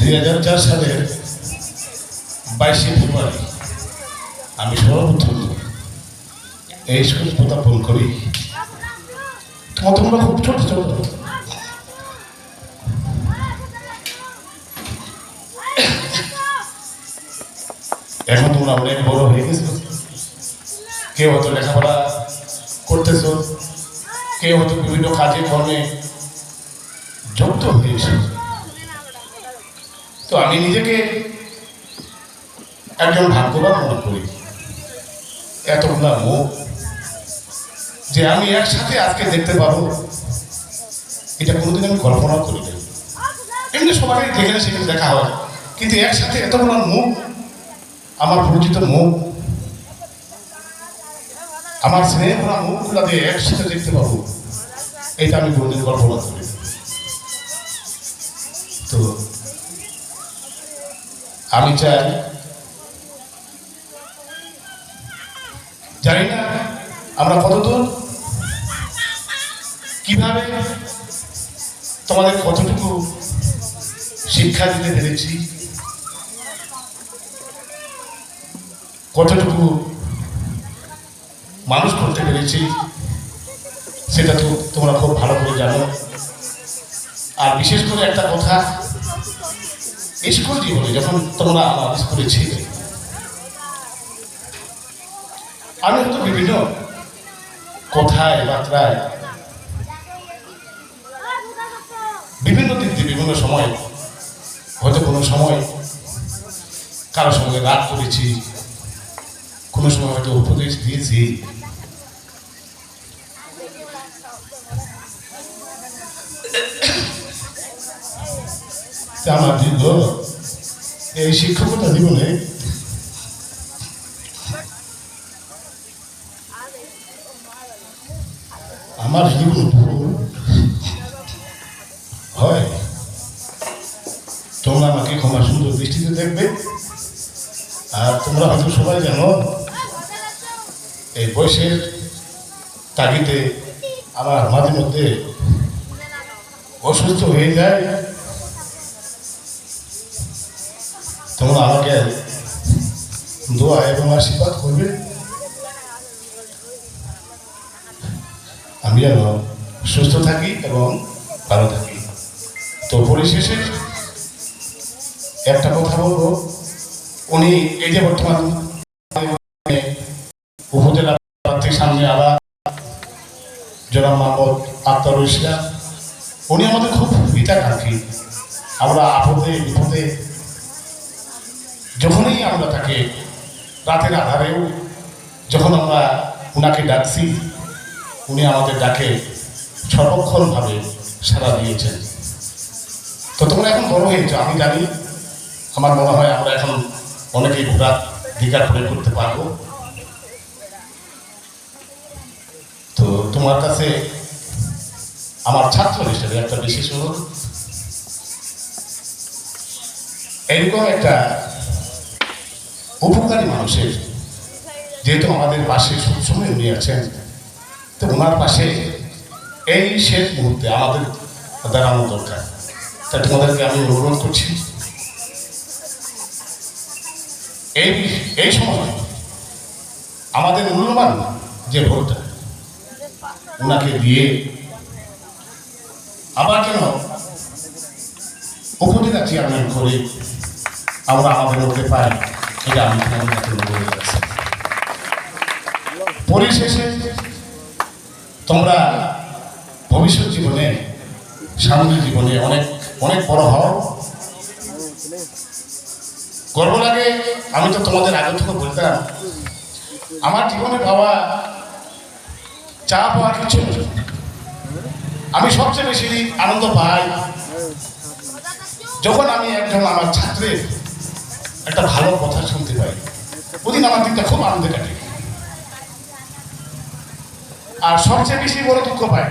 2004 সালের 22শে ফেব্রুয়ারি আমি সর্বপ্রথম এই স্কুল পদার্পণ করি। তোমরা খুব ছোট ছোট, এখন তোমরা অনেক বড় হয়ে গেছো। কেউ হয়তো লেখাপড়া করতেছ, কেউ হয়তো বিভিন্ন কাজে কর্মে যুক্ত হয়েছে। তো আমি নিজেকে একজন ভাগ্যবান মনে করি, এতগুলা মুখ যে আমি একসাথে আজকে দেখতে পাবো, এটা কোনোদিন আমি কল্পনা করি না। এমনি সবাই যেখানে সেখানে দেখা হয়, কিন্তু একসাথে এতগুলো মুখ, আমার পরিচিত মুখ, আমার স্নেহ করা মুখগুলা দিয়ে একসাথে দেখতে পাবো, এটা আমি কোনোদিন কল্পনা করি। তো আমি চাই, জানি না আমরা কতদূর কিভাবে তোমাদের কতটুকু শিক্ষা দিতে পেরেছি, কতটুকু মানুষ করতে পেরেছি, সেটা তো তোমরা খুব ভালো করে জানো। আর বিশেষ করে একটা কথা, স্কুল জীবনে যখন তোমরা আমার স্কুলে ছিলে, আমি হয়তো বিভিন্ন কথায় বার্তায় বিভিন্ন দিক দিয়ে বিভিন্ন সময় হয়তো কোনো সময় কারোর সঙ্গে রাগ করেছি, কোনো সময় হয়তো উপদেশ দিয়েছি। আমার দীর্ঘ এই শিক্ষকতা জীবনে আমার জীবন হয়, তোমরা আমাকে ক্ষমা সুন্দর দৃষ্টিতে দেখবে। আর তোমরা হয়তো সবাই জানো, এই বয়সের তাগিদে আমার মাঝে মধ্যে অসুস্থ হয়ে যায়। তোমরা আমাকে দোয়া এবং আশীর্বাদ করবে, আমি যেন সুস্থ থাকি এবং ভালো থাকি। তো পরিশেষে একটা কথা বলবো, উনি এই যে বর্তমান উপজেলা প্রার্থীর সামনে আবার জনাব মোহাম্মদ আক্তারুল ইসলাম, উনি আমাদের খুব হিতাকাঙ্ক্ষী। আমরা আপদে বিপদে যখনই আমরা তাকে রাতের আধারেও যখন আমরা উনাকে ডাকছি, উনি আমাদের ডাকে সর্বক্ষণভাবে সাড়া দিয়েছেন। তো তোমরা এখন বড় হয়েছ, আমি জানি, আমার মনে হয় আমরা এখন অনেকেই ঘোরার দিকার প্রয়োগ করতে পারবো। তো তোমার কাছে আমার ছাত্র হিসেবে একটা বিশেষ অনুরোধ, এরকম একটা উপকারী মানুষের, যেহেতু আমাদের পাশে সবসময় উনি আছেন, তো ওনার পাশে এই শেষ মুহূর্তে আমাদের দাঁড়ানো দরকার। তা তোমাদেরকে আমি অনুরোধ করছি, এই সময় আমাদের মূল্যবান যে ভোটটা ওনাকে দিয়ে আবার যেন উপজেলা চেয়ারম্যান করে আমরা আমাদের মধ্যে পাই, এটা আমি তোমাদের কাছে অনুরোধ করছি। পরিশেষে তোমরা ভবিষ্যৎ জীবনে, সামনের জীবনে অনেক অনেক বড় হও। গর্ব লাগে, আমি তো তোমাদের আগে থেকে বলতাম, আমার জীবনে পাওয়া চা পাওয়া কিছু, আমি সবচেয়ে বেশি আনন্দ পাই যখন আমি একজন আমার ছাত্রের একটা ভালো কথা শুনতে পাই। ওদিন আমার দিকটা খুব আনন্দে কাটে। আর সবচেয়ে বেশি বড় দুঃখ পাই